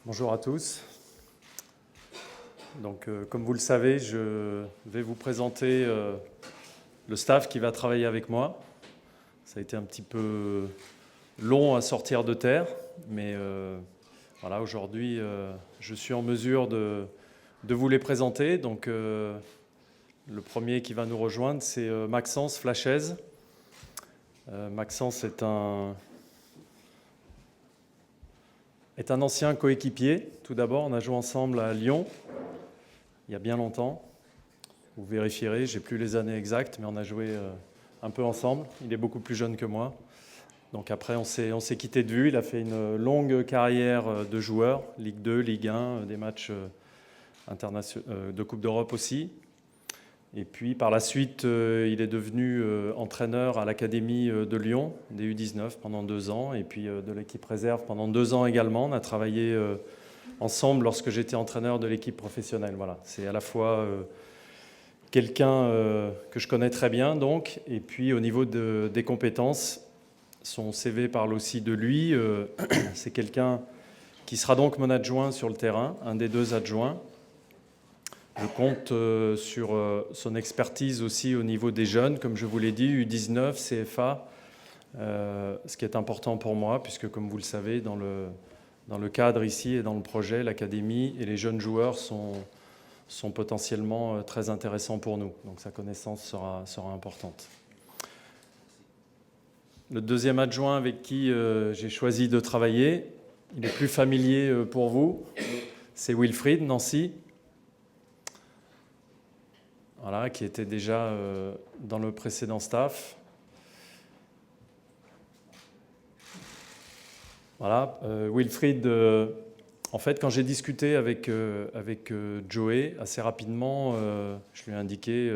Bonjour à tous. Donc, comme vous le savez, je vais vous présenter le staff qui va travailler avec moi. Ça a été un petit peu long à sortir de terre, mais voilà, aujourd'hui, je suis en mesure de vous les présenter. Donc, le premier qui va nous rejoindre, c'est Maxence Flachez. Maxence est un ancien coéquipier. Tout d'abord, on a joué ensemble à Lyon, il y a bien longtemps. Vous vérifierez, j'ai plus les années exactes, mais on a joué un peu ensemble. Il est beaucoup plus jeune que moi. Donc après, on s'est quitté de vue. Il a fait une longue carrière de joueur, Ligue 2, Ligue 1, des matchs de Coupe d'Europe aussi. Et puis par la suite, il est devenu entraîneur à l'Académie de Lyon, des U19 pendant 2 ans, et puis de l'équipe réserve pendant 2 ans également. On a travaillé ensemble lorsque j'étais entraîneur de l'équipe professionnelle. Voilà, c'est à la fois quelqu'un que je connais très bien, donc, et puis au niveau des compétences, son CV parle aussi de lui. C'est quelqu'un qui sera donc mon adjoint sur le terrain, un des 2 adjoints. Je compte sur son expertise aussi au niveau des jeunes, comme je vous l'ai dit, U19, CFA, ce qui est important pour moi, puisque comme vous le savez, dans le cadre ici et dans le projet, l'académie et les jeunes joueurs sont potentiellement très intéressants pour nous. Donc sa connaissance sera importante. Le deuxième adjoint avec qui j'ai choisi de travailler, il est plus familier pour vous, c'est Wilfried Nancy. Voilà, qui était déjà dans le précédent staff. Voilà, Wilfried, en fait, quand j'ai discuté avec Joey, assez rapidement, je lui ai indiqué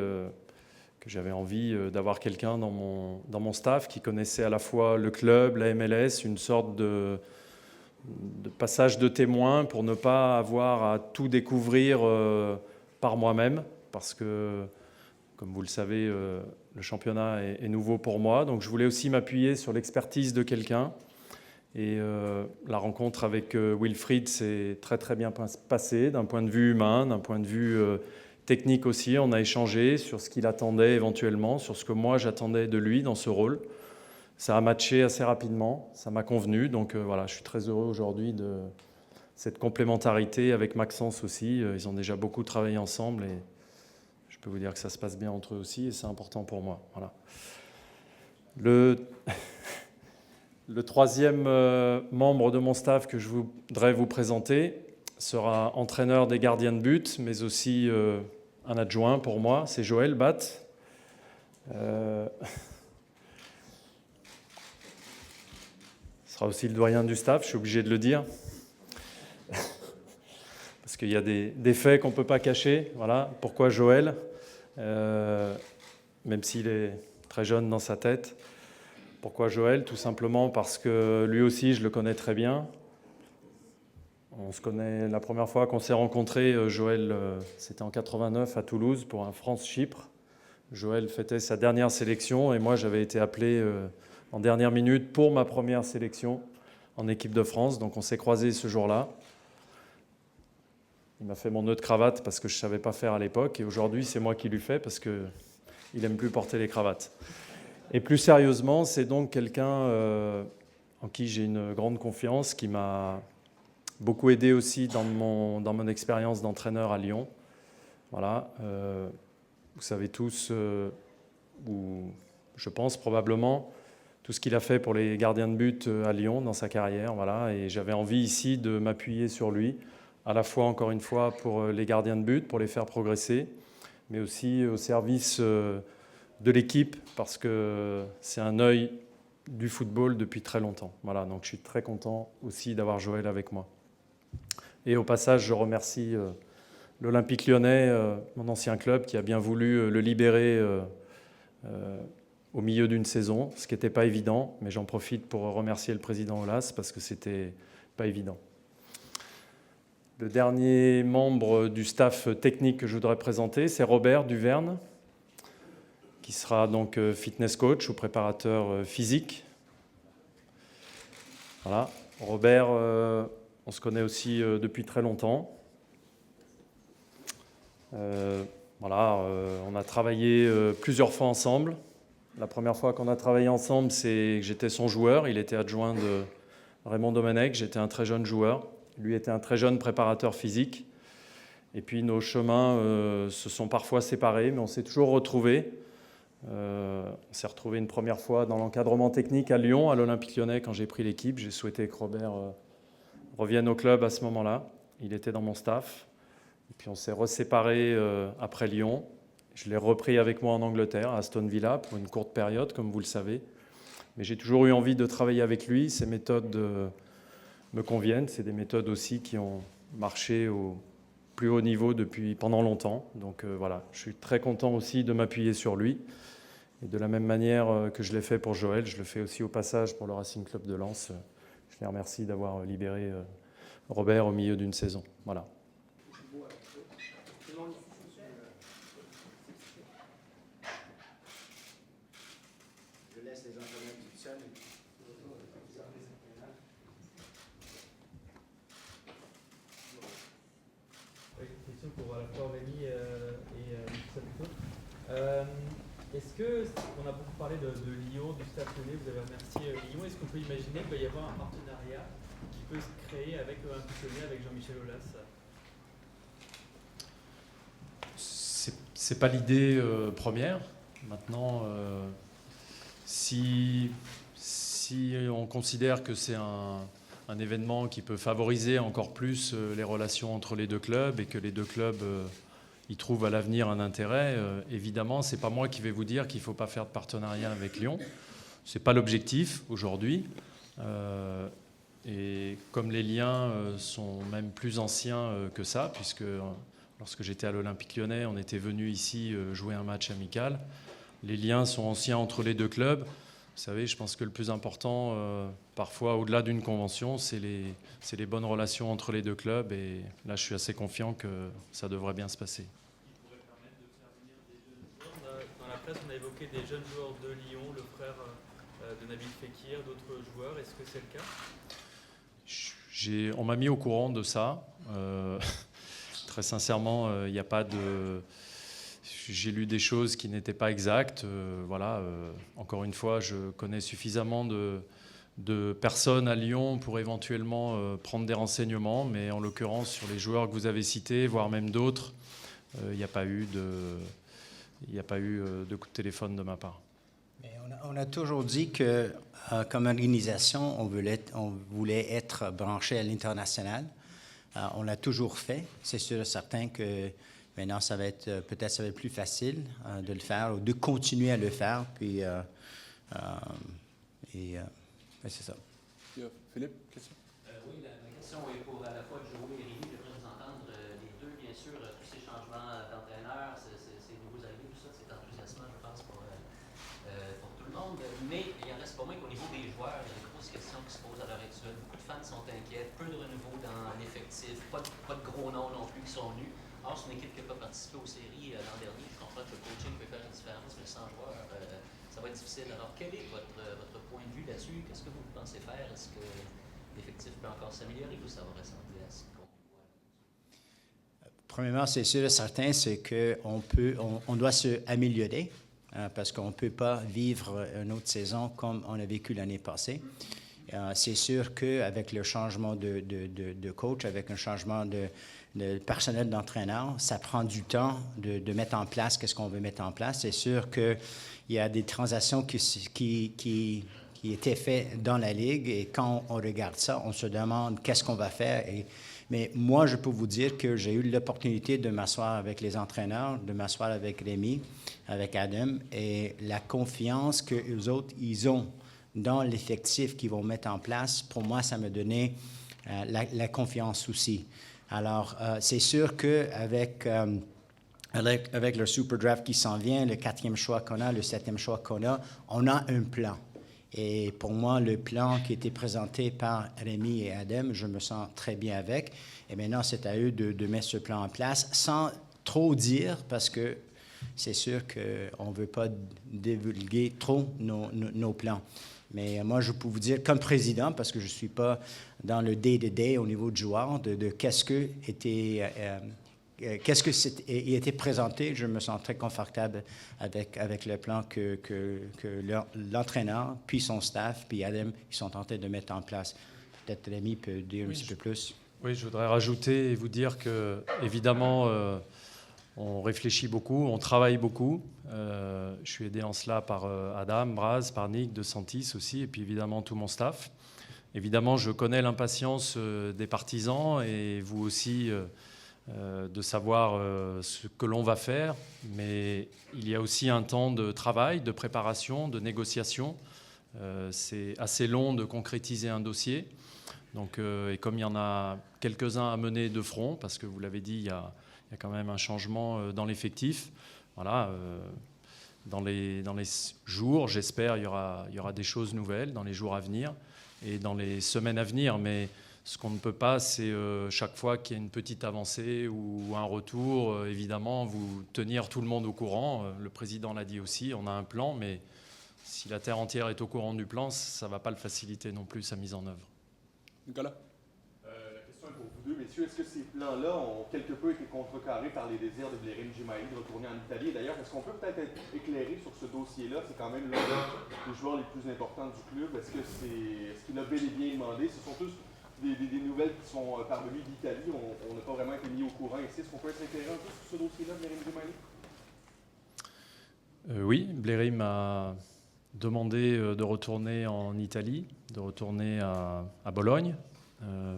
que j'avais envie d'avoir quelqu'un dans mon staff qui connaissait à la fois le club, la MLS, une sorte de passage de témoin pour ne pas avoir à tout découvrir par moi-même. Parce que, comme vous le savez, le championnat est nouveau pour moi. Donc je voulais aussi m'appuyer sur l'expertise de quelqu'un. Et la rencontre avec Wilfried s'est très très bien passée, d'un point de vue humain, d'un point de vue technique aussi. On a échangé sur ce qu'il attendait éventuellement, sur ce que moi j'attendais de lui dans ce rôle. Ça a matché assez rapidement, ça m'a convenu. Donc voilà, je suis très heureux aujourd'hui de cette complémentarité avec Maxence aussi. Ils ont déjà beaucoup travaillé ensemble et je peux vous dire que ça se passe bien entre eux aussi et c'est important pour moi. Voilà. Le troisième membre de mon staff que je voudrais vous présenter sera entraîneur des gardiens de but, mais aussi un adjoint pour moi, c'est Joël Batt. Ce sera aussi le doyen du staff, je suis obligé de le dire. Parce qu'il y a des faits qu'on ne peut pas cacher. Voilà. Pourquoi Joël ? Même s'il est très jeune dans sa tête. Pourquoi Joël ? Tout simplement parce que lui aussi, je le connais très bien. On se connaît la première fois qu'on s'est rencontrés, Joël, c'était en 89 à Toulouse pour un France-Chypre. Joël fêtait sa dernière sélection et moi, j'avais été appelé en dernière minute pour ma première sélection en équipe de France. Donc on s'est croisés ce jour-là. Il m'a fait mon nœud de cravate parce que je ne savais pas faire à l'époque. Et aujourd'hui, c'est moi qui lui fais parce qu'il n'aime plus porter les cravates. Et plus sérieusement, c'est donc quelqu'un en qui j'ai une grande confiance, qui m'a beaucoup aidé aussi dans mon expérience d'entraîneur à Lyon. Voilà. Vous savez tous, ou je pense probablement, tout ce qu'il a fait pour les gardiens de but à Lyon dans sa carrière. Voilà. Et j'avais envie ici de m'appuyer sur lui, à la fois, encore une fois, pour les gardiens de but, pour les faire progresser, mais aussi au service de l'équipe, parce que c'est un œil du football depuis très longtemps. Voilà, donc je suis très content aussi d'avoir Joël avec moi. Et au passage, je remercie l'Olympique Lyonnais, mon ancien club, qui a bien voulu le libérer au milieu d'une saison, ce qui n'était pas évident, mais j'en profite pour remercier le président Aulas, parce que c'était pas évident. Le dernier membre du staff technique que je voudrais présenter, c'est Robert Duverne, qui sera donc fitness coach ou préparateur physique. Voilà. Robert On se connaît aussi depuis très longtemps. Voilà, on a travaillé plusieurs fois ensemble. La première fois qu'on a travaillé ensemble, c'est que j'étais son joueur. Il était adjoint de Raymond Domenech. J'étais un très jeune joueur. Lui était un très jeune préparateur physique. Et puis nos chemins se sont parfois séparés, mais on s'est toujours retrouvés. On s'est retrouvés une première fois dans l'encadrement technique à Lyon, à l'Olympique Lyonnais, quand j'ai pris l'équipe. J'ai souhaité que Robert revienne au club à ce moment-là. Il était dans mon staff. Et puis on s'est reséparés après Lyon. Je l'ai repris avec moi en Angleterre, à Aston Villa, pour une courte période, comme vous le savez. Mais j'ai toujours eu envie de travailler avec lui. Ses méthodes me conviennent. C'est des méthodes aussi qui ont marché au plus haut niveau pendant longtemps. Donc voilà, je suis très content aussi de m'appuyer sur lui. Et de la même manière que je l'ai fait pour Joël, je le fais aussi au passage pour le Racing Club de Lens. Je les remercie d'avoir libéré Robert au milieu d'une saison. Voilà. Je laisse les entraîneurs tout seuls. Question pour à la fois Rémi et Moussa plutôt. Est-ce que, on a beaucoup parlé de Lyon, du Stade Lyonnais, vous avez remercié Lyon, est-ce qu'on peut imaginer qu'il va y avoir un partenariat qui peut se créer avec l'Olympique Lyonnais, avec Jean-Michel Aulas? C'est pas l'idée première. Maintenant, si on considère que c'est un événement qui peut favoriser encore plus les relations entre les deux clubs et que les deux clubs y trouvent à l'avenir un intérêt, évidemment, c'est pas moi qui vais vous dire qu'il ne faut pas faire de partenariat avec Lyon. C'est pas l'objectif aujourd'hui. Et comme les liens sont même plus anciens que ça, puisque lorsque j'étais à l'Olympique Lyonnais, on était venu ici jouer un match amical. Les liens sont anciens entre les deux clubs. Vous savez, je pense que le plus important, parfois, au-delà d'une convention, c'est les bonnes relations entre les deux clubs. Et là, je suis assez confiant que ça devrait bien se passer. Qui pourrait permettre de faire venir des jeunes joueurs. Dans la presse, on a évoqué des jeunes joueurs de Lyon, le frère de Nabil Fekir, d'autres joueurs. Est-ce que c'est le cas? On m'a mis au courant de ça. Très sincèrement, il n'y a pas de... J'ai lu des choses qui n'étaient pas exactes. Encore une fois, je connais suffisamment de personnes à Lyon pour éventuellement prendre des renseignements, mais en l'occurrence, sur les joueurs que vous avez cités, voire même d'autres, il n'y a pas eu de coup de téléphone de ma part. Mais on a toujours dit que, comme organisation, on voulait être branché à l'international. On l'a toujours fait. C'est sûr et certain que maintenant, ça va être plus facile de le faire ou de continuer à le faire. Puis, c'est ça. Philippe, question? Oui, la question est pour à la fois Joey et Rémi. J'aimerais vous entendre les deux, bien sûr. Tous ces changements d'entraîneur, ces nouveaux arrivés, tout ça, c'est enthousiasmant, je pense, pour tout le monde. Mais il en reste pas moins qu'au niveau des joueurs, il y a des grosses questions qui se posent à l'heure actuelle. Beaucoup de fans sont inquiets, peu de renouveau dans l'effectif, pas de gros noms non plus qui sont venus. Or, c'est une équipe qui n'a pas participé aux séries l'an dernier. Je comprends que le coaching peut faire une différence, mais sans joueurs, ça va être difficile. Alors, quel est votre point de vue là-dessus? Qu'est-ce que vous pensez faire? Est-ce que l'effectif peut encore s'améliorer ou ça va ressembler à ce qu'on voit? Premièrement, c'est sûr et certain, c'est qu'on doit se améliorer parce qu'on ne peut pas vivre une autre saison comme on a vécu l'année passée. C'est sûr qu'avec le changement de coach, avec un changement de personnel d'entraîneur, ça prend du temps de mettre en place qu'est-ce qu'on veut mettre en place. C'est sûr qu'il y a des transactions qui étaient faites dans la Ligue et quand on regarde ça, on se demande qu'est-ce qu'on va faire. Mais moi, je peux vous dire que j'ai eu l'opportunité de m'asseoir avec les entraîneurs, de m'asseoir avec Rémi, avec Adam, et la confiance qu'eux autres, ils ont dans l'effectif qu'ils vont mettre en place, pour moi, ça m'a donné la confiance aussi. Alors, c'est sûr qu'avec avec le Super Draft qui s'en vient, le 4e choix qu'on a, le 7e choix qu'on a, on a un plan. Et pour moi, le plan qui a été présenté par Rémi et Adam, je me sens très bien avec. Et maintenant, c'est à eux de mettre ce plan en place sans trop dire, parce que c'est sûr qu'on ne veut pas divulguer trop nos plans. Mais moi, je peux vous dire, comme président, parce que je ne suis pas dans le day-to-day au niveau du joueur, de qu'est-ce que il était présenté, je me sens très confortable avec le plan que l'entraîneur, puis son staff, puis Adam, ils sont en train de mettre en place. Peut-être Rémi peut dire un petit peu plus. Oui, je voudrais rajouter et vous dire que, évidemment, on réfléchit beaucoup, on travaille beaucoup. Je suis aidé en cela par Adam, Braz, par Nick, De Santis aussi, et puis évidemment tout mon staff. Évidemment, je connais l'impatience des partisans et vous aussi de savoir ce que l'on va faire, mais il y a aussi un temps de travail, de préparation, de négociation. C'est assez long de concrétiser un dossier. Donc, et comme il y en a quelques-uns à mener de front, parce que vous l'avez dit, il y a quand même un changement dans l'effectif. Voilà, dans les jours, j'espère, il y aura des choses nouvelles dans les jours à venir et dans les semaines à venir. Mais ce qu'on ne peut pas, c'est chaque fois qu'il y a une petite avancée ou un retour, évidemment, vous tenir tout le monde au courant. Le président l'a dit aussi, on a un plan, mais si la terre entière est au courant du plan, ça ne va pas le faciliter non plus, sa mise en œuvre. Nicolas? La question est pour vous deux, messieurs. Est-ce que ces plans-là ont quelque peu été contrecarrés par les désirs de Blerim Gemayli de retourner en Italie? D'ailleurs, est-ce qu'on peut peut-être être éclairé sur ce dossier-là? C'est quand même l'un des joueurs les plus importants du club. Est-ce qu'il a bel et bien demandé? Ce sont tous des nouvelles qui sont parvenues d'Italie. On n'a pas vraiment été mis au courant ici. Est-ce qu'on peut être éclairé un peu sur ce dossier-là, Blerim Gemayli? Oui, Blerim a demandé de retourner en Italie, de retourner à Bologne,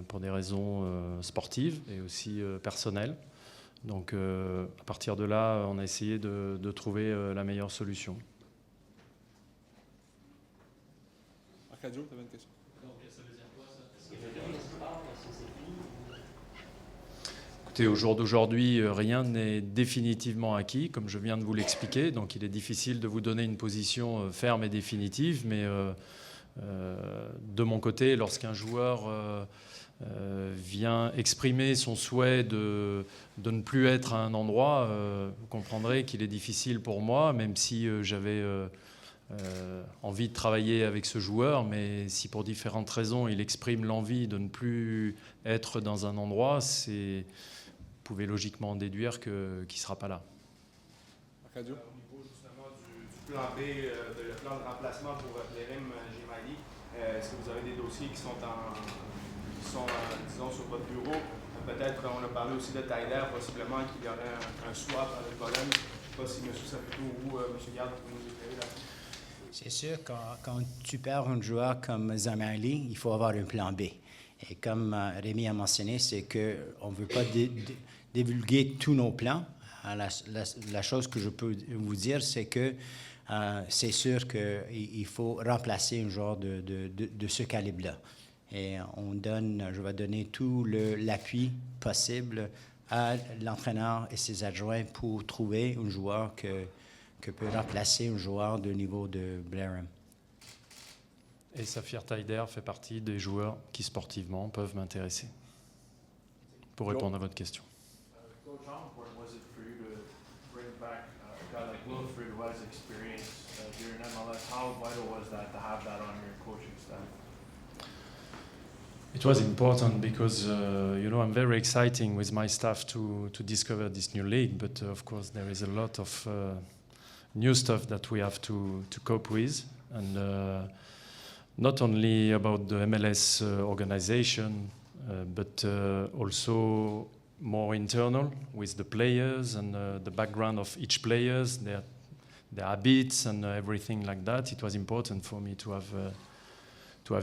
pour des raisons sportives et aussi personnelles. Donc à partir de là, on a essayé de trouver la meilleure solution. Arcadio, tu avais une question? Donc, ça veut dire quoi, ça? Est-ce qu'il y a rien qui se passe? C'est fini? Écoutez, au jour d'aujourd'hui, rien n'est définitivement acquis, comme je viens de vous l'expliquer. Donc il est difficile de vous donner une position ferme et définitive, mais de mon côté, lorsqu'un joueur vient exprimer son souhait de ne plus être à un endroit, vous comprendrez qu'il est difficile pour moi, même si j'avais envie de travailler avec ce joueur, mais si pour différentes raisons il exprime l'envie de ne plus être dans un endroit, vous pouvez logiquement en déduire qu'il ne sera pas là. Arcadio? Au niveau justement du plan B, le plan de remplacement pour Blerim Gemayli, est-ce que vous avez des dossiers qui sont disons, sur votre bureau? Peut-être, on a parlé aussi de Tyler, possiblement qu'il y aurait un swap avec Bologne. Je ne sais pas si M. Saputo ou M. Garde peut nous éclairer là-dessus. C'est sûr, quand tu perds un joueur comme Gemayli, il faut avoir un plan B. Et comme Rémi a mentionné, c'est qu'on ne veut pas divulguer tous nos plans. La chose que je peux vous dire, c'est que c'est sûr qu'il faut remplacer un joueur de ce calibre-là. Et je vais donner tout l'appui possible à l'entraîneur et ses adjoints pour trouver un joueur que peut remplacer un joueur de niveau de Blerim. Et Safir Taider fait partie des joueurs qui sportivement peuvent m'intéresser. Pour répondre à votre question. Coach, how important was it for you to bring back a guy like Wilfred who has experience during MLS? How vital was that to have that on your coaching staff? It was important because, I'm very exciting with my staff to discover this new league, but of course there is a lot of new stuff that we have to cope with, and not only about the MLS organization, but also more internal with the players and the background of each players, their habits and everything like that. It was important for me to have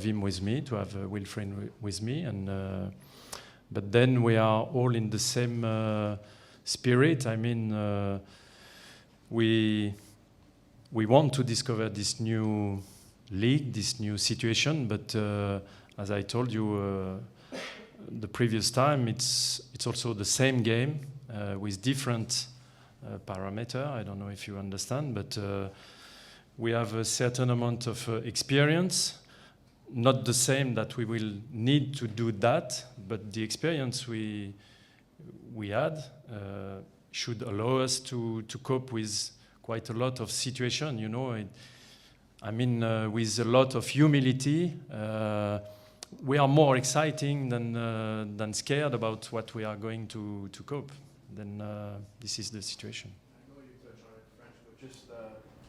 him with me, to have Wilfried with me, and but then we are all in the same spirit. I mean, we want to discover this new league, this new situation, but as I told you the previous time, it's also the same game with different parameter. I don't know if you understand, but we have a certain amount of experience, not the same that we will need to do that, but the experience we had should allow us to cope with quite a lot of situation. I mean, with a lot of humility, we are more exciting than scared about what we are going to cope. Then this is the situation. I know you touched on it, French, but just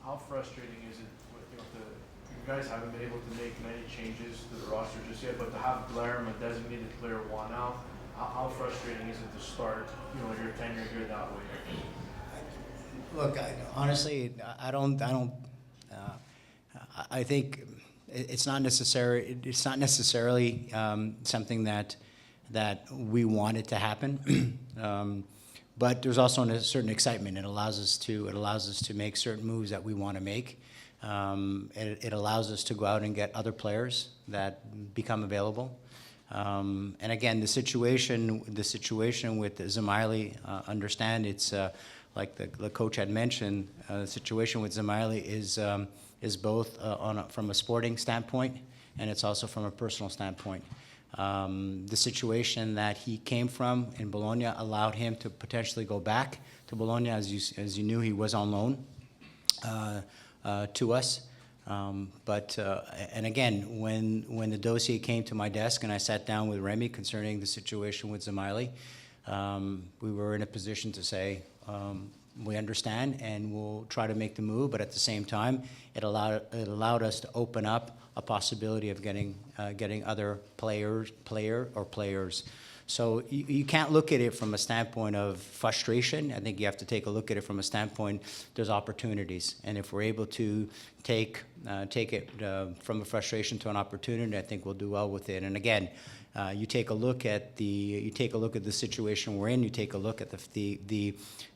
how frustrating is it with, you guys haven't been able to make many changes to the roster just yet, but to have Blair, a designated player, one out, how frustrating is it to start, your tenure here that way? Look, honestly, I think it's not necessary. It's not necessarily something that we want it to happen. But there's also a certain excitement. It allows us to make certain moves that we want to make. It allows us to go out and get other players that become available. And again, the situation with Zemaili, understand it's like the coach had mentioned. The situation with Zemaili is both from a sporting standpoint, and it's also from a personal standpoint. The situation that he came from in Bologna allowed him to potentially go back to Bologna. As you knew, he was on loan to us. And again, when the dossier came to my desk and I sat down with Remy concerning the situation with Zemaili, we were in a position to say, we understand and we'll try to make the move, but at the same time, it allowed us to open up a possibility of getting other players. So you can't look at it from a standpoint of frustration. I think you have to take a look at it from a standpoint, there's opportunities. And if we're able to take it from a frustration to an opportunity, I think we'll do well with it. And again, you take a look at the situation we're in. You take a look at the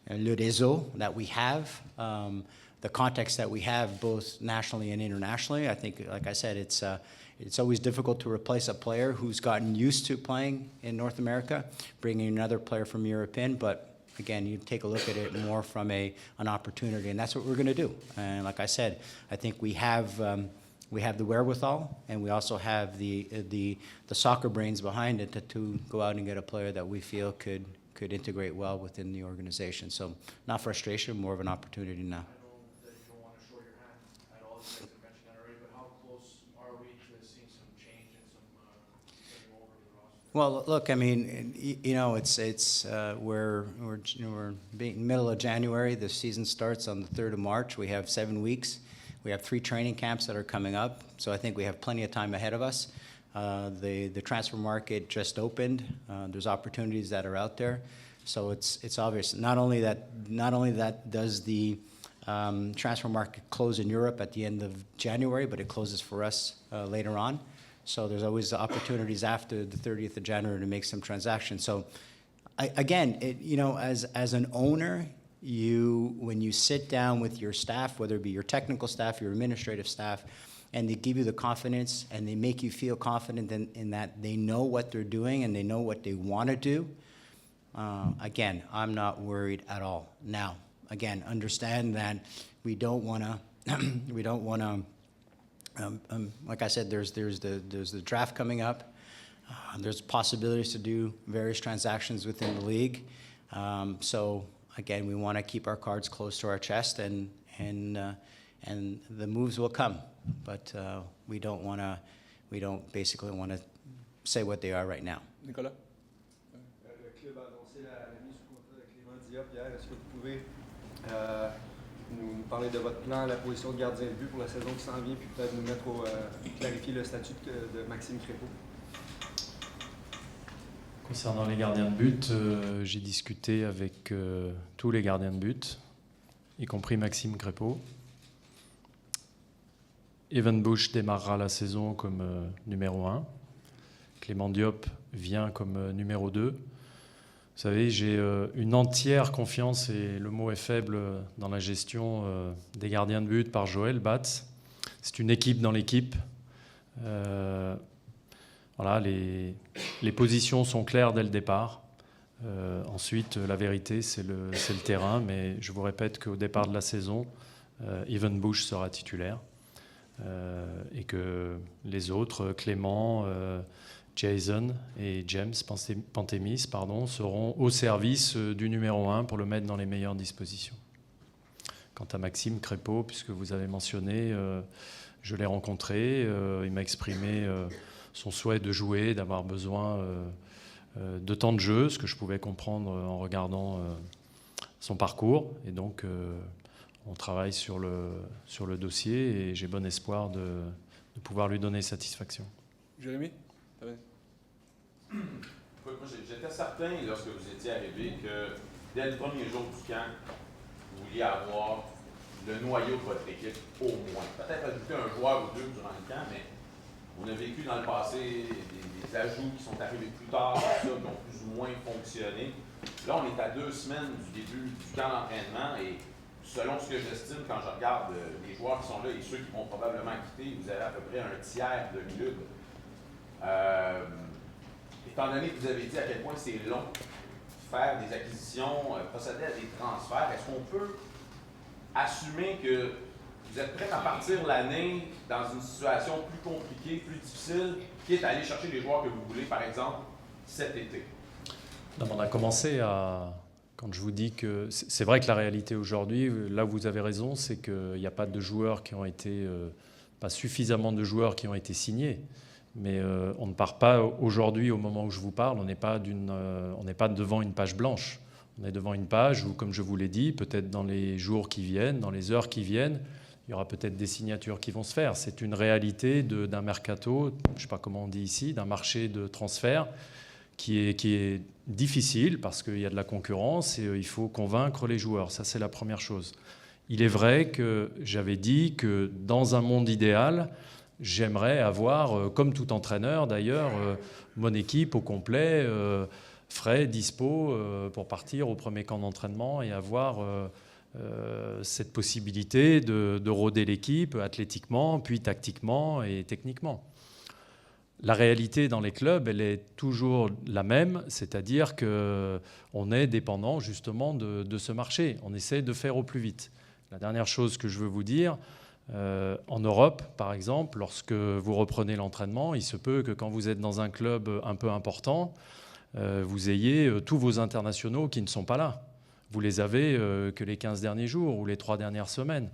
le réseau that we have, the context that we have both nationally and internationally. I think, like I said, it's always difficult to replace a player who's gotten used to playing in North America, bringing another player from Europe in. But again, you take a look at it more from an opportunity, and that's what we're going to do. And like I said, I think we have the wherewithal, and we also have the soccer brains behind it to go out and get a player that we feel could integrate well within the organization. So not frustration, more of an opportunity now. I know that you don't want to show your hand at all, as you guys have mentioned that already, but how close are we to seeing some change and some getting over to the roster? Well, look, I mean, we're being middle of January. The season starts on the 3rd of March. We have 7 weeks. We have 3 training camps that are coming up, so I think we have plenty of time ahead of us. The transfer market just opened. There's opportunities that are out there, so it's obvious. Not only that does the transfer market close in Europe at the end of January, but it closes for us later on. So there's always opportunities after the 30th of January to make some transactions. So again, as an owner, when you sit down with your staff, whether it be your technical staff, your administrative staff, and they give you the confidence and they make you feel confident in that they know what they're doing and they know what they want to do, again, I'm not worried at all. Now, again, understand that we don't want to, like I said, there's the draft coming up. There's possibilities to do various transactions within the league. So again, we want to keep our cards close to our chest, and the moves will come, but we don't basically want to say what they are right now. Nicolas? Le club a annoncé la mise sous contrat de Clément Diop hier. Est-ce que vous pouvez nous parler de votre plan, la position de gardien de but pour la saison qui s'en vient, puis peut-être nous mettre clarifier le statut de Maxime Crépeau? Concernant les gardiens de but, j'ai discuté avec tous les gardiens de but, y compris Maxime Crépeau. Evan Bush démarrera la saison comme numéro 1. Clément Diop vient comme numéro 2. Vous savez, j'ai une entière confiance, et le mot est faible, dans la gestion des gardiens de but par Joël Batz. C'est une équipe dans l'équipe. Voilà, les positions sont claires dès le départ. Ensuite, la vérité, c'est le terrain. Mais je vous répète qu'au départ de la saison, Evan Bush sera titulaire. Et que les autres, Clément, Jason et James Pantémis, seront au service du numéro 1 pour le mettre dans les meilleures dispositions. Quant à Maxime Crépeau, puisque vous avez mentionné, Je l'ai rencontré, il m'a exprimé son souhait de jouer, d'avoir besoin de temps de jeu, ce que je pouvais comprendre en regardant son parcours. Et donc, on travaille sur le dossier et j'ai bon espoir de pouvoir lui donner satisfaction. Jérémy? J'étais certain, lorsque vous étiez arrivé, que dès le premier jour du camp, vous vouliez avoir le noyau de votre équipe au moins. Peut-être ajouter un joueur ou deux durant le camp, mais on a vécu dans le passé des ajouts qui sont arrivés plus tard, qui ont plus ou moins fonctionné. Là, on est à 2 semaines du début du camp d'entraînement et selon ce que j'estime, quand je regarde les joueurs qui sont là et ceux qui vont probablement quitter, vous avez à peu près un tiers de club. Étant donné que vous avez dit à quel point c'est long, faire des acquisitions, procéder à des transferts, est-ce qu'on peut assumer que vous êtes prêt à partir l'année dans une situation plus compliquée, plus difficile, qui est d'aller chercher les joueurs que vous voulez, par exemple, cet été? Non, on a commencé à... Quand je vous dis que... C'est vrai que la réalité aujourd'hui, là où vous avez raison, c'est qu'il n'y a pas de joueurs qui ont été... pas suffisamment de joueurs qui ont été signés. Mais on ne part pas aujourd'hui, au moment où je vous parle, on n'est pas devant une page blanche. On est devant une page où, comme je vous l'ai dit, peut-être dans les jours qui viennent, dans les heures qui viennent, il y aura peut-être des signatures qui vont se faire. C'est une réalité d'un mercato, je ne sais pas comment on dit ici, d'un marché de transfert qui est difficile parce qu'il y a de la concurrence et il faut convaincre les joueurs. Ça, c'est la première chose. Il est vrai que j'avais dit que dans un monde idéal, j'aimerais avoir, comme tout entraîneur d'ailleurs, mon équipe au complet, frais, dispo, pour partir au premier camp d'entraînement et avoir cette possibilité de rôder l'équipe athlétiquement, puis tactiquement et techniquement. La réalité dans les clubs, elle est toujours la même, c'est-à-dire qu'on est dépendant justement de ce marché. On essaie de faire au plus vite. La dernière chose que je veux vous dire, en Europe, par exemple, lorsque vous reprenez l'entraînement, il se peut que quand vous êtes dans un club un peu important, vous ayez tous vos internationaux qui ne sont pas là. Vous les avez que les 15 derniers jours ou les 3 dernières semaines.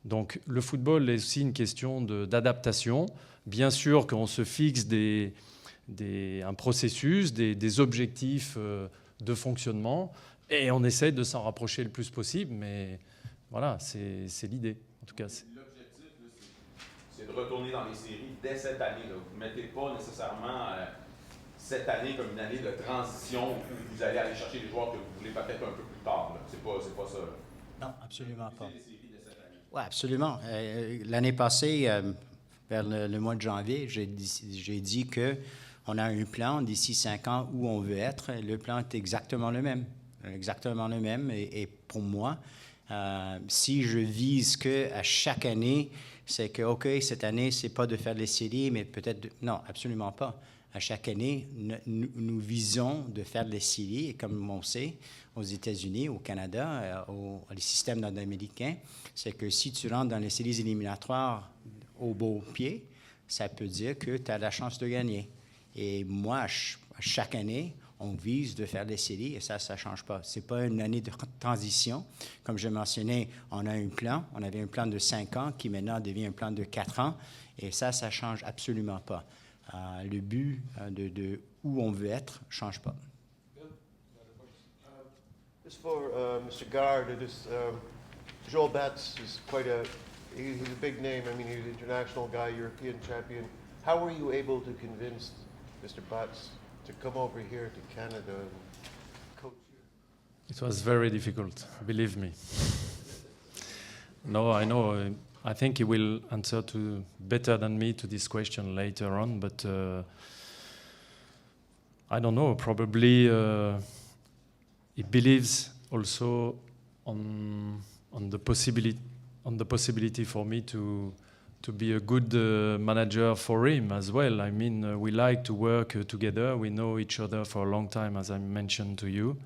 Donc le football est aussi une question d'adaptation. Bien sûr qu'on se fixe un processus, des objectifs de fonctionnement et on essaie de s'en rapprocher le plus possible, mais voilà, c'est l'idée. En tout cas, l'objectif, c'est de retourner dans les séries dès cette année. Là. Vous ne mettez pas nécessairement cette année comme une année de transition où vous allez aller chercher les joueurs que vous voulez peut-être un peu plus tard. C'est pas ça. Là. Non, absolument pas. Les séries dès cette année. Oui, absolument. L'année passée, vers le mois de janvier, j'ai dit qu'on a un plan d'ici 5 ans où on veut être. Le plan est exactement le même. Exactement le même. Et pour moi, si je vise qu'à chaque année, c'est que, OK, cette année, c'est pas de faire les séries, mais peut-être... Non, absolument pas. À chaque année, nous visons de faire les séries, et comme on sait, aux États-Unis, au Canada, les systèmes nord-américains, c'est que si tu rentres dans les séries éliminatoires au beau pied, ça peut dire que tu as la chance de gagner. Et moi, chaque année, on vise de faire les séries et ça ne change pas. Ce n'est pas une année de transition. Comme je mentionnais, on a un plan. On avait un plan de 5 ans qui maintenant devient un plan de 4 ans. Et ça ne change absolument pas. Le but de où on veut être ne change pas. Just for Mr. Gard, Joel Batts is he's a big name. I mean, he's an international guy, European champion. How were you able to convince Mr. Batts to come over here to Canada and coach you? It was very difficult, believe me. No, I know. I think he will answer better than me to this question later on, but I don't know. Probably he believes also on the possibility for me to be a good manager for him as well. I mean, we like to work together. We know each other for a long time, as I mentioned to you.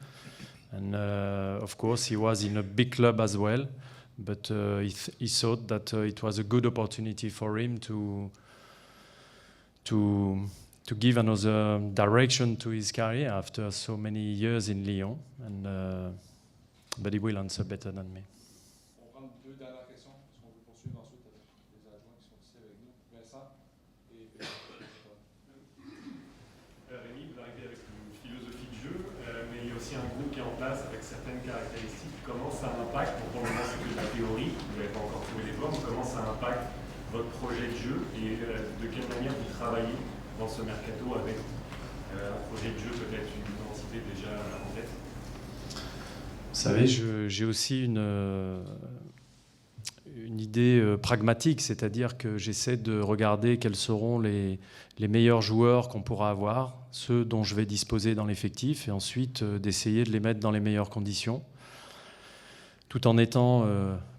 And of course, he was in a big club as well. But he thought that it was a good opportunity for him to give another direction to his career after so many years in Lyon. And but he will answer better than me. On prend 2 dernières questions, parce qu'on veut poursuivre ensuite avec les adjoints qui sont ici avec Rémi, vous arrivez avec une philosophie de jeu, mais il y a aussi un groupe qui est en place avec certaines caractéristiques. Comment ça impacte, pour le moment c'est de la théorie, vous n'avez pas encore trouvé les formes, comment ça impacte votre projet de jeu et de quelle manière vous travaillez dans ce mercato avec un projet de jeu, peut-être une identité déjà en tête? Vous savez, j'ai aussi une idée pragmatique, c'est-à-dire que j'essaie de regarder quels seront les meilleurs joueurs qu'on pourra avoir, ceux dont je vais disposer dans l'effectif, et ensuite d'essayer de les mettre dans les meilleures conditions, tout en étant,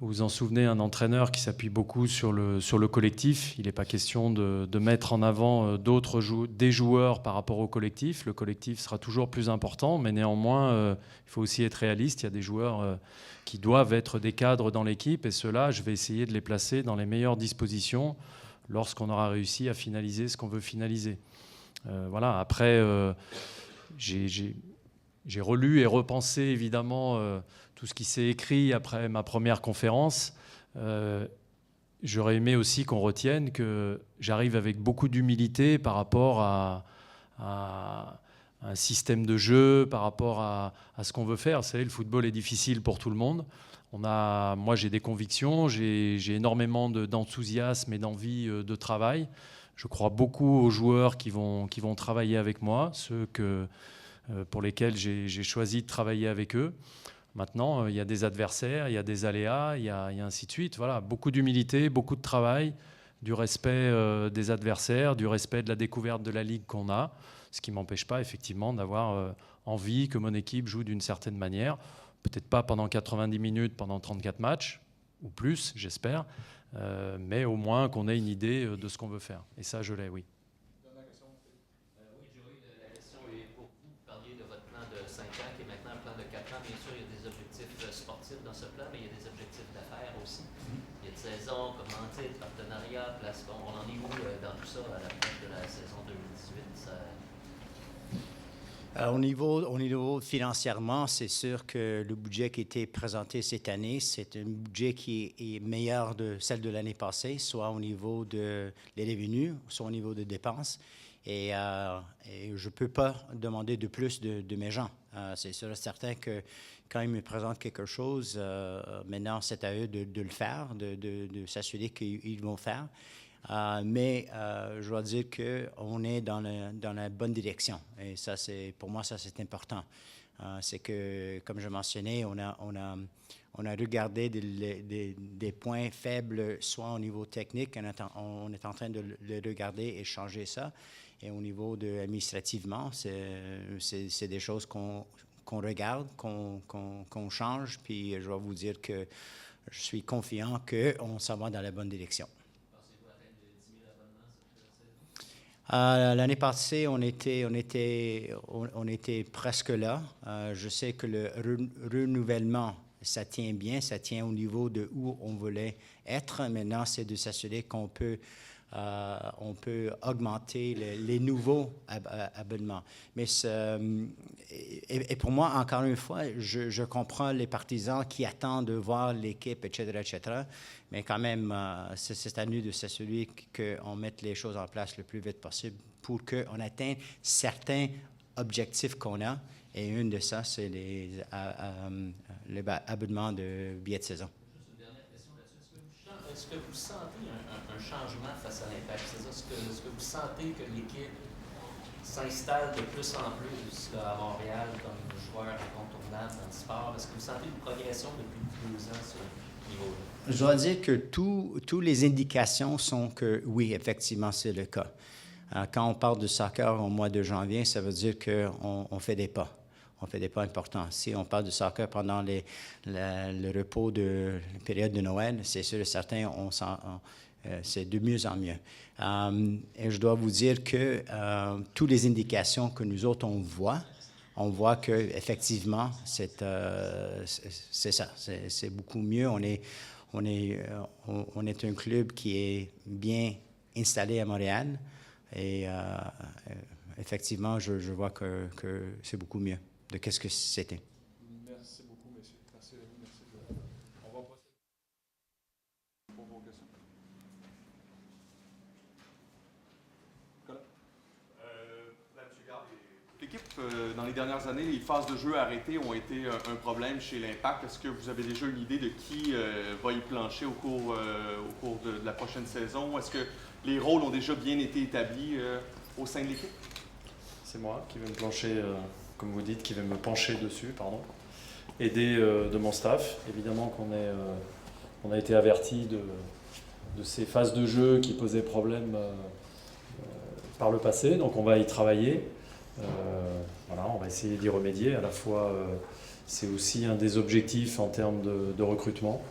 vous vous en souvenez, un entraîneur qui s'appuie beaucoup sur le collectif. Il n'est pas question de mettre en avant des joueurs par rapport au collectif. Le collectif sera toujours plus important, mais néanmoins, il faut aussi être réaliste. Il y a des joueurs qui doivent être des cadres dans l'équipe, et ceux-là, je vais essayer de les placer dans les meilleures dispositions lorsqu'on aura réussi à finaliser ce qu'on veut finaliser. Voilà. Après, j'ai relu et repensé, évidemment, tout ce qui s'est écrit après ma première conférence. J'aurais aimé aussi qu'on retienne que j'arrive avec beaucoup d'humilité par rapport à un système de jeu, par rapport à ce qu'on veut faire. Vous savez, le football est difficile pour tout le monde. Moi, j'ai des convictions, j'ai énormément d'enthousiasme et d'envie de travail. Je crois beaucoup aux joueurs qui vont travailler avec moi, ceux pour lesquels j'ai choisi de travailler avec eux. Maintenant, il y a des adversaires, il y a des aléas, il y a ainsi de suite. Voilà, beaucoup d'humilité, beaucoup de travail, du respect des adversaires, du respect de la découverte de la ligue qu'on a, ce qui ne m'empêche pas effectivement d'avoir envie que mon équipe joue d'une certaine manière. Peut-être pas pendant 90 minutes, pendant 34 matchs, ou plus, j'espère, mais au moins qu'on ait une idée de ce qu'on veut faire. Et ça, je l'ai, oui. Oui, Joey, la question est pour vous. Vous parliez de votre plan de 5 ans qui est maintenant un plan de 4 ans. Bien sûr, il y a des objectifs sportifs dans ce plan, mais il y a des objectifs d'affaires aussi. Il y a de saison, commandite, partenariat, placement. On en est où dans tout ça à l'approche de la saison 2018? Au niveau financièrement, c'est sûr que le budget qui a été présenté cette année, c'est un budget qui est meilleur de celle de l'année passée, soit au niveau de les revenus, soit au niveau des dépenses. Et je ne peux pas demander de plus de mes gens. C'est sûr et certain que quand ils me présentent quelque chose, maintenant, c'est à eux de le faire, de s'assurer qu'ils vont faire. Mais je dois dire qu'on est dans la bonne direction. Et ça, pour moi, ça, c'est important. C'est que, comme je mentionnais, on a regardé des points faibles, soit au niveau technique, on est en train de le regarder et changer ça. Et au niveau administrativement, c'est des choses qu'on regarde, qu'on change. Puis je dois vous dire que je suis confiant qu'on s'en va dans la bonne direction. Pensez-vous atteindre 10 000 abonnements? L'année passée, on était presque là. Je sais que le renouvellement, ça tient bien, ça tient au niveau de où on voulait être. Maintenant, c'est de s'assurer qu'on peut augmenter les nouveaux abonnements. Mais et pour moi, encore une fois, je comprends les partisans qui attendent de voir l'équipe, etc., etc. Mais quand même, c'est à nous de s'assurer qu'on mette les choses en place le plus vite possible pour qu'on atteigne certains objectifs qu'on a. Et une de ça, c'est les abonnements de billets de saison. Juste une dernière question là-dessus. Est-ce que vous sentez un changement face à l'Impact? C'est-à-dire, est-ce que vous sentez que l'équipe s'installe de plus en plus là, à Montréal comme joueur incontournable dans le sport? Est-ce que vous sentez une progression depuis 2 ans sur ce niveau-là? Je dois dire que toutes les indications sont que oui, effectivement, c'est le cas. Quand on parle de soccer au mois de janvier, ça veut dire qu'on fait des pas. On fait des pas importants. Si on parle de soccer pendant le repos de la période de Noël, c'est sûr et certain, c'est de mieux en mieux. Et je dois vous dire que toutes les indications que nous autres, on voit qu'effectivement, c'est ça. C'est beaucoup mieux. On est un club qui est bien installé à Montréal. Et effectivement, je vois que c'est beaucoup mieux de qu'est-ce que c'était. Merci beaucoup, messieurs. Merci, Rémi. Merci. On va passer pour vos questions. Dans les dernières années, les phases de jeu arrêtées ont été un problème chez l'Impact. Est-ce que vous avez déjà une idée de qui va y plancher au cours de la prochaine saison? Est-ce que les rôles ont déjà bien été établis au sein de l'équipe? C'est moi qui vais me plancher, comme vous dites, qui vais me pencher dessus, aider de mon staff. Évidemment qu'on a été averti de ces phases de jeu qui posaient problème par le passé, donc on va y travailler. Voilà, on va essayer d'y remédier. À la fois, c'est aussi un des objectifs en termes de recrutement.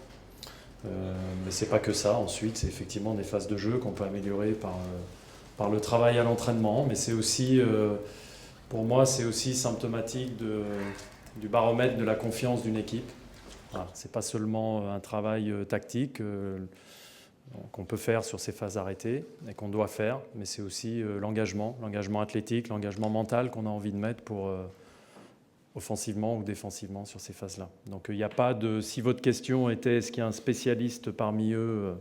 Mais c'est pas que ça. Ensuite, c'est effectivement des phases de jeu qu'on peut améliorer par le travail à l'entraînement. Mais c'est aussi, pour moi, c'est aussi symptomatique du baromètre de la confiance d'une équipe. Voilà, c'est pas seulement un travail tactique qu'on peut faire sur ces phases arrêtées et qu'on doit faire, mais c'est aussi l'engagement athlétique, l'engagement mental qu'on a envie de mettre pour offensivement ou défensivement sur ces phases-là. Donc il n'y a pas de... Si votre question était est-ce qu'il y a un spécialiste parmi eux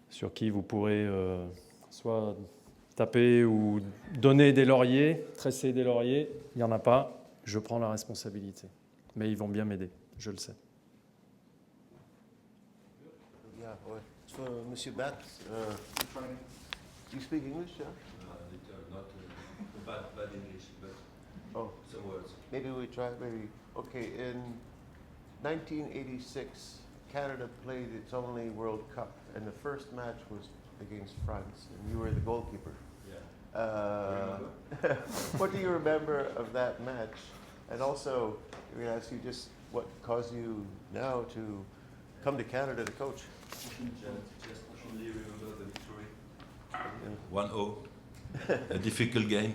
sur qui vous pourrez soit taper ou donner des lauriers, tresser des lauriers, il n'y en a pas, je prends la responsabilité. Mais ils vont bien m'aider, je le sais. So, Monsieur Bat, you speak English, yeah? Not bad English, but some words. Maybe we try, maybe. Okay, in 1986, Canada played its only World Cup, and the first match was against France, and you were the goalkeeper. Yeah. What do you remember of that match? And also, I'm going to ask you just what caused you now to come to Canada to coach? Just only remember the victory. 1-0. A difficult game.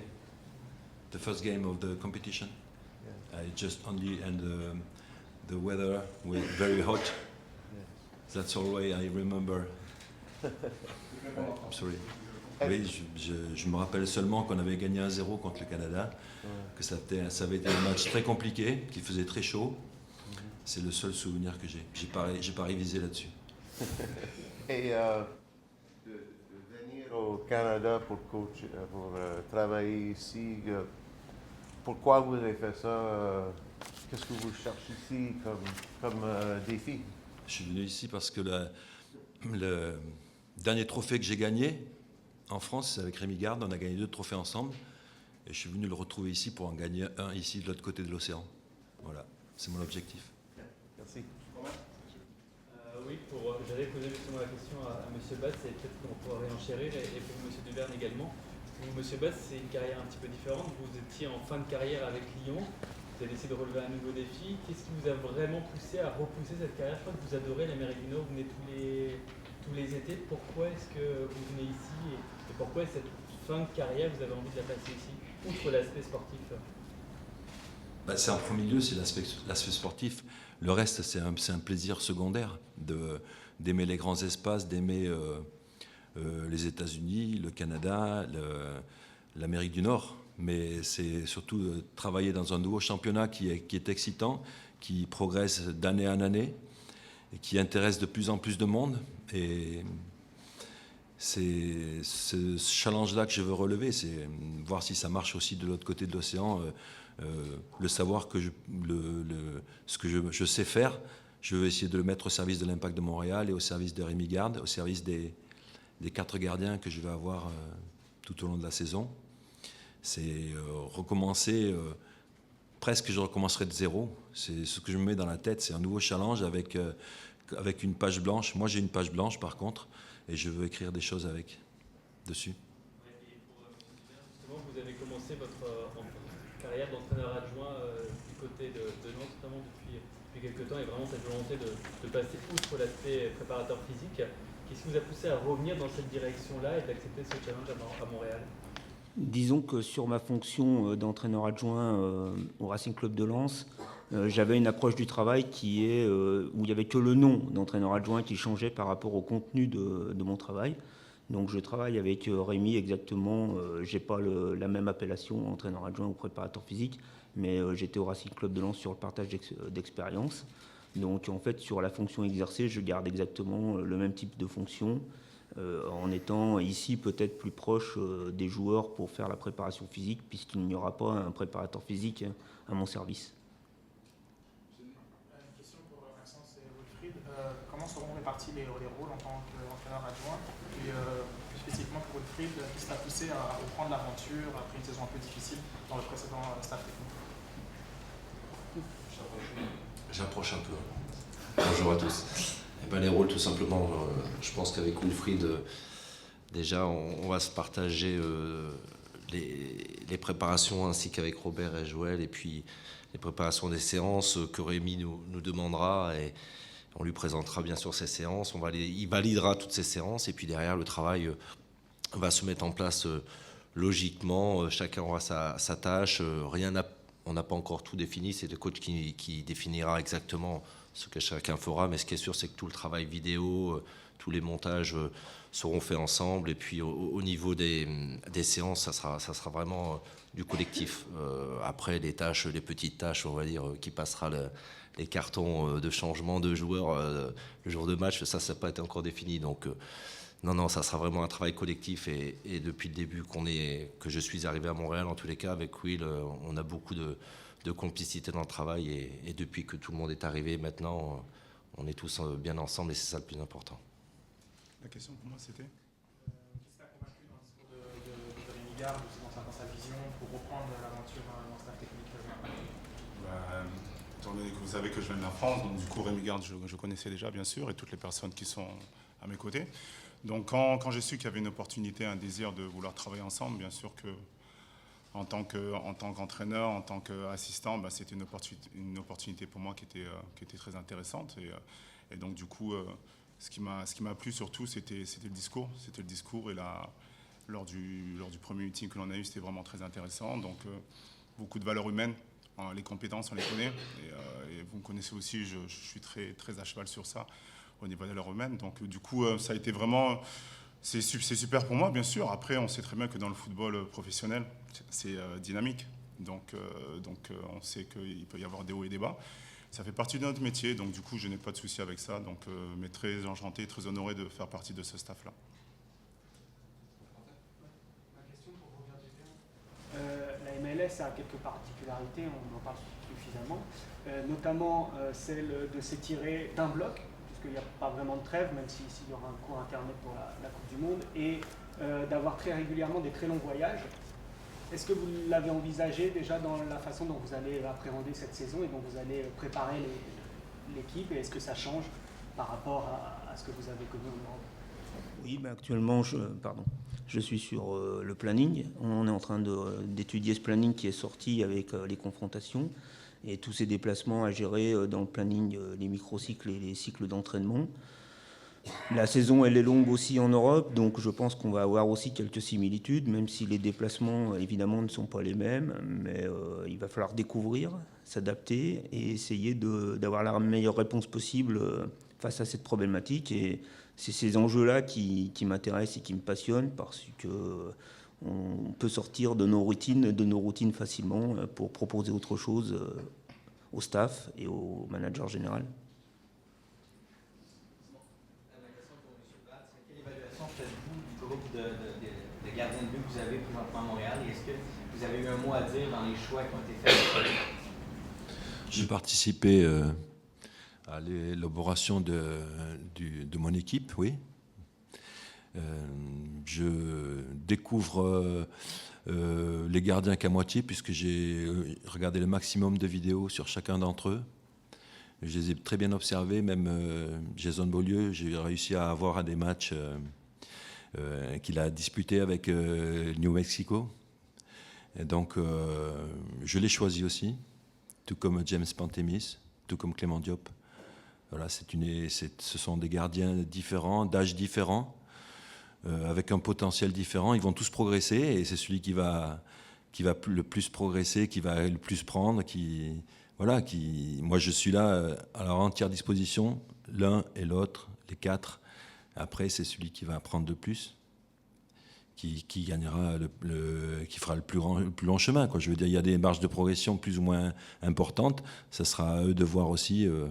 The first game of the competition. Yeah. Just only, and the weather was very hot. Yes. That's all way I remember. I'm sorry. Oui, je me rappelle seulement qu'on avait gagné 1-0 contre le Canada, que ça avait été un match très compliqué, qu'il faisait très chaud. C'est le seul souvenir que j'ai. J'ai pas révisé là-dessus. Et de venir au Canada pour coach, pour travailler ici, pourquoi vous avez fait ça? Qu'est-ce que vous cherchez ici comme défi? Je suis venu ici parce que le dernier trophée que j'ai gagné en France, c'est avec Rémi Garde. On a gagné 2 trophées ensemble. Et je suis venu le retrouver ici pour en gagner un ici de l'autre côté de l'océan. Voilà, c'est mon objectif. Merci. Oui, j'allais poser justement la question à M. Batz et peut-être qu'on pourra réenchérir, et pour M. Duverne également. Vous, M. Batz, c'est une carrière un petit peu différente. Vous étiez en fin de carrière avec Lyon. Vous avez décidé de relever un nouveau défi. Qu'est-ce qui vous a vraiment poussé à repousser cette carrière? Je crois que vous adorez l'Amérique du Nord, vous venez tous les étés. Pourquoi est-ce que vous venez ici et pourquoi cette fin de carrière, vous avez envie de la passer ici, outre l'aspect sportif? C'est en premier lieu, c'est l'aspect sportif. Le reste, c'est un plaisir secondaire d'aimer les grands espaces, d'aimer les États-Unis, le Canada, l'Amérique du Nord. Mais c'est surtout travailler dans un nouveau championnat qui est excitant, qui progresse d'année en année et qui intéresse de plus en plus de monde. Et c'est ce challenge-là que je veux relever, c'est voir si ça marche aussi de l'autre côté de l'océan. Le savoir que ce que je sais faire, je veux essayer de le mettre au service de l'Impact de Montréal et au service de Rémi Garde, au service des 4 gardiens que je vais avoir tout au long de la saison. C'est recommencer, presque je recommencerai de zéro. C'est ce que je me mets dans la tête, c'est un nouveau challenge avec une page blanche. Moi j'ai une page blanche par contre, et je veux écrire des choses dessus. Justement, vous avez commencé votre carrière d'entraîneur adjoint du côté de Nantes, notamment depuis quelques temps, et vraiment cette volonté de passer outre l'aspect préparateur physique. Qu'est-ce qui vous a poussé à revenir dans cette direction-là et d'accepter ce challenge à Montréal? Disons que sur ma fonction d'entraîneur adjoint au Racing Club de Lens, j'avais une approche du travail où il n'y avait que le nom d'entraîneur adjoint qui changeait par rapport au contenu de mon travail. Donc je travaille avec Rémi exactement, je n'ai pas la même appellation, entraîneur adjoint ou préparateur physique, mais j'étais au Racing Club de Lens sur le partage d'expérience. Donc en fait sur la fonction exercée, je garde exactement le même type de fonction. en étant ici peut-être plus proche des joueurs pour faire la préparation physique, puisqu'il n'y aura pas un préparateur physique à mon service. Une question pour Maxence et Wilfried. Comment seront répartis les rôles en tant qu'entraîneur adjoint? Et plus spécifiquement pour Wilfried, qu'est-ce qui t'a poussé à reprendre l'aventure après une saison un peu difficile dans le précédent staff technique? J'approche un peu. Bonjour à tous. Eh ben, les rôles, tout simplement, je pense qu'avec Wilfried, déjà, on va se partager les préparations ainsi qu'avec Robert et Joël, et puis les préparations des séances que Rémi nous demandera, et on lui présentera bien sûr ces séances. Il validera toutes ces séances, et puis derrière, le travail va se mettre en place logiquement. Chacun aura sa tâche. On n'a pas encore tout défini, c'est le coach qui définira exactement ce que chacun fera, mais ce qui est sûr, c'est que tout le travail vidéo, tous les montages seront faits ensemble, et puis au niveau des séances, ça sera vraiment du collectif. Après, les petites tâches, on va dire, qui passera les cartons de changement de joueurs le jour de match, ça n'a pas été encore défini, donc non, ça sera vraiment un travail collectif, et depuis le début que je suis arrivé à Montréal, en tous les cas, avec Will, on a beaucoup de complicité dans le travail, et depuis que tout le monde est arrivé, maintenant, on est tous bien ensemble, et c'est ça le plus important. La question pour moi, c'était Qu'est-ce qui t'a convaincu dans le discours de Rémi Gard, dans sa vision, pour reprendre l'aventure dans le staff technique? Étant donné que vous savez que je viens de la France, donc du coup Rémi Gard, je connaissais déjà bien sûr, et toutes les personnes qui sont à mes côtés. Donc quand j'ai su qu'il y avait une opportunité, un désir de vouloir travailler ensemble, bien sûr que en tant qu'entraîneur, en tant qu'assistant, c'était une opportunité pour moi qui était très intéressante. Et donc du coup, ce qui m'a plu surtout, c'était le discours. C'était le discours, et lors du premier meeting que l'on a eu, c'était vraiment très intéressant. Donc beaucoup de valeurs humaines, les compétences, on les connaît. Et vous me connaissez aussi, je suis très, très à cheval sur ça, au niveau des valeurs humaines. Donc du coup, ça a été vraiment... C'est super pour moi, bien sûr. Après, on sait très bien que dans le football professionnel, c'est dynamique. Donc on sait qu'il peut y avoir des hauts et des bas. Ça fait partie de notre métier, donc du coup, je n'ai pas de souci avec ça. Donc, mais très enchanté, très honoré de faire partie de ce staff-là. Ma question pour Robert Dupin. La MLS a quelques particularités, on en parle suffisamment, notamment celle de s'étirer d'un bloc, puisqu'il n'y a pas vraiment de trêve, même s'il y aura un court internet pour la Coupe du Monde, et d'avoir très régulièrement des très longs voyages. Est-ce que vous l'avez envisagé déjà dans la façon dont vous allez appréhender cette saison et dont vous allez préparer l'équipe, et est-ce que ça change par rapport à ce que vous avez connu en Europe? Oui, mais actuellement, je suis sur le planning. On est en train d'étudier ce planning qui est sorti avec les confrontations et tous ces déplacements à gérer dans le planning, les microcycles et les cycles d'entraînement. La saison, elle est longue aussi en Europe, donc je pense qu'on va avoir aussi quelques similitudes, même si les déplacements, évidemment, ne sont pas les mêmes. Mais il va falloir découvrir, s'adapter et essayer d'avoir la meilleure réponse possible face à cette problématique. Et c'est ces enjeux-là qui m'intéressent et qui me passionnent, parce qu'on peut sortir de nos routines facilement pour proposer autre chose au staff et au manager général. Du groupe de gardiens de but que vous avez présentement à Montréal, et est-ce que vous avez eu un mot à dire dans les choix qui ont été faits? J'ai participé à l'élaboration de mon équipe, oui. Je découvre les gardiens qu'à moitié, puisque j'ai regardé le maximum de vidéos sur chacun d'entre eux. Je les ai très bien observés, même Jason Beaulieu, j'ai réussi à avoir à des matchs qu'il a disputé avec New Mexico. Et donc, je l'ai choisi aussi, tout comme James Pantemis, tout comme Clément Diop. Voilà, ce sont des gardiens différents, d'âge différents, avec un potentiel différent. Ils vont tous progresser, et c'est celui qui va le plus progresser, qui va le plus prendre, moi, je suis là à leur entière disposition, l'un et l'autre, les quatre. Après, c'est celui qui va apprendre de plus, qui gagnera, qui fera le plus long chemin, quoi. Je veux dire, il y a des marges de progression plus ou moins importantes. Ça sera à eux de voir aussi, de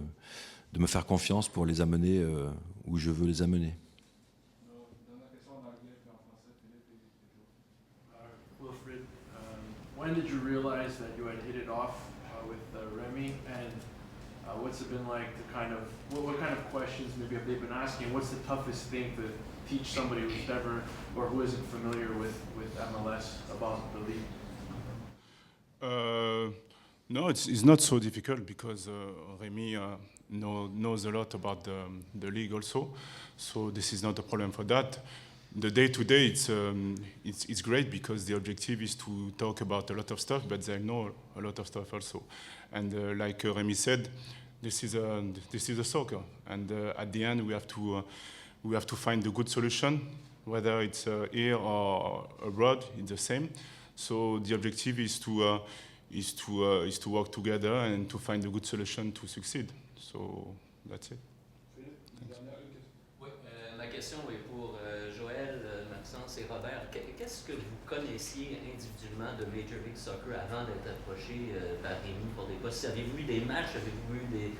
me faire confiance pour les amener où je veux les amener. Dans when did you realize that you had hit it off with Remy, and what's it been like to kind of, what kind of questions maybe have they been asking? What's the toughest thing to teach somebody who's never or who isn't familiar with MLS about the league? No, it's not so difficult because Remy knows a lot about the league also, so this is not a problem for that. The day-to-day, it's great because the objective is to talk about a lot of stuff, but they know a lot of stuff also. And like Remy said, this is a soccer, and at the end we have to find a good solution, whether it's here or abroad. It's the same. So the objective is to work together and to find a good solution to succeed. So that's it. Oui, ma question est pour Joël, Maxence et Robert. Qu'est-ce que vous connaissiez individuellement de Major League Soccer avant d'être approché par Rémi pour des postes? Avez-vous eu des matchs? Avez-vous eu des...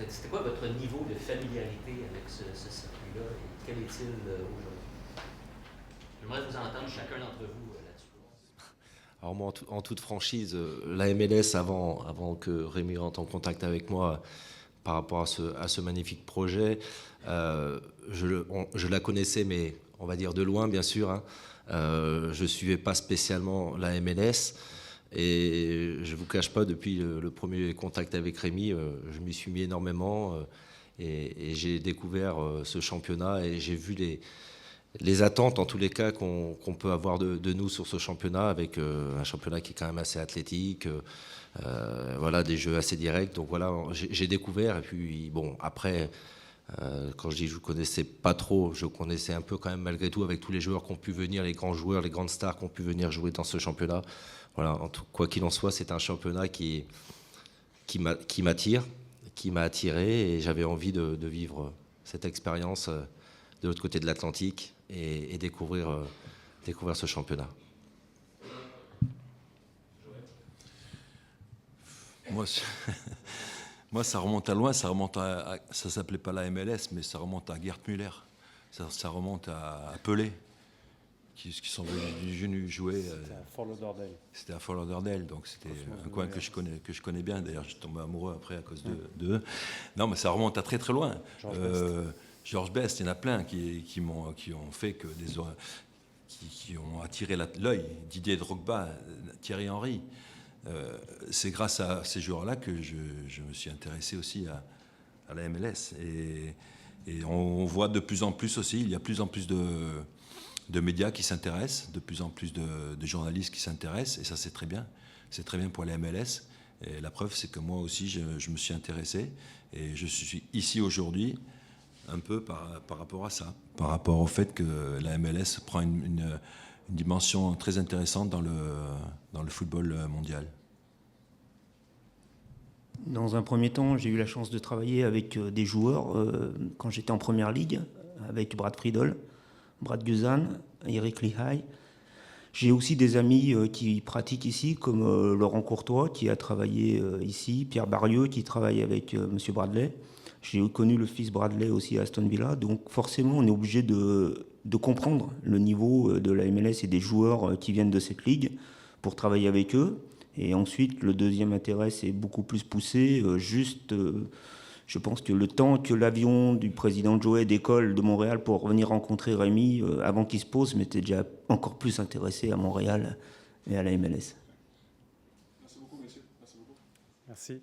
C'était quoi votre niveau de familiarité avec ce circuit-là et quel est-il aujourd'hui? J'aimerais vous entendre chacun d'entre vous là-dessus. Alors moi, en toute franchise, la MLS, avant que Rémi rentre en contact avec moi par rapport à ce magnifique projet, je la connaissais, mais on va dire de loin, bien sûr. Hein. Je ne suivais pas spécialement la MLS. Et je ne vous cache pas, depuis le premier contact avec Rémi, je m'y suis mis énormément et j'ai découvert ce championnat et j'ai vu les attentes, en tous les cas, qu'on peut avoir de nous sur ce championnat, avec un championnat qui est quand même assez athlétique, voilà, des jeux assez directs. Donc voilà, j'ai découvert. Et puis, bon, après, quand je dis que je ne connaissais pas trop, je connaissais un peu quand même malgré tout avec tous les joueurs qui ont pu venir, les grands joueurs, les grandes stars qui ont pu venir jouer dans ce championnat. Voilà, quoi qu'il en soit, c'est un championnat qui m'attire, qui m'a attiré, et j'avais envie de vivre cette expérience de l'autre côté de l'Atlantique et découvrir ce championnat. Moi, ça remonte à loin, ça s'appelait pas la MLS, mais ça remonte à Gerd Müller, ça remonte à Pelé, qui sont venus jouer. C'était à Fort Lauderdale. C'était à Fort Lauderdale, donc c'était un coin que je connais bien. D'ailleurs, je suis tombé amoureux après à cause d'eux. Non, mais ça remonte à très très loin. George Best, il y en a plein qui ont fait que qui ont attiré l'œil. Didier Drogba, Thierry Henry. C'est grâce à ces joueurs-là que je me suis intéressé aussi à la MLS. Et on voit de plus en plus aussi, il y a de plus en plus de médias qui s'intéressent, de plus en plus de journalistes qui s'intéressent, et ça c'est très bien. C'est très bien pour la MLS. Et la preuve, c'est que moi aussi, je me suis intéressé, et je suis ici aujourd'hui un peu par rapport à ça, par rapport au fait que la MLS prend une dimension très intéressante dans le football mondial. Dans un premier temps, j'ai eu la chance de travailler avec des joueurs quand j'étais en première ligue, avec Brad Friedel, Brad Guzan, Eric Lehigh. J'ai aussi des amis qui pratiquent ici, comme Laurent Courtois, qui a travaillé ici, Pierre Barrieux, qui travaille avec M. Bradley. J'ai connu le fils Bradley aussi à Aston Villa, donc forcément on est obligé de comprendre le niveau de la MLS et des joueurs qui viennent de cette ligue pour travailler avec eux. Et ensuite, le deuxième intérêt, c'est beaucoup plus poussé. Je pense que le temps que l'avion du président Joey décolle de Montréal pour venir rencontrer Rémi, avant qu'il se pose, m'était déjà encore plus intéressé à Montréal et à la MLS. Merci beaucoup, messieurs. Merci beaucoup. Merci.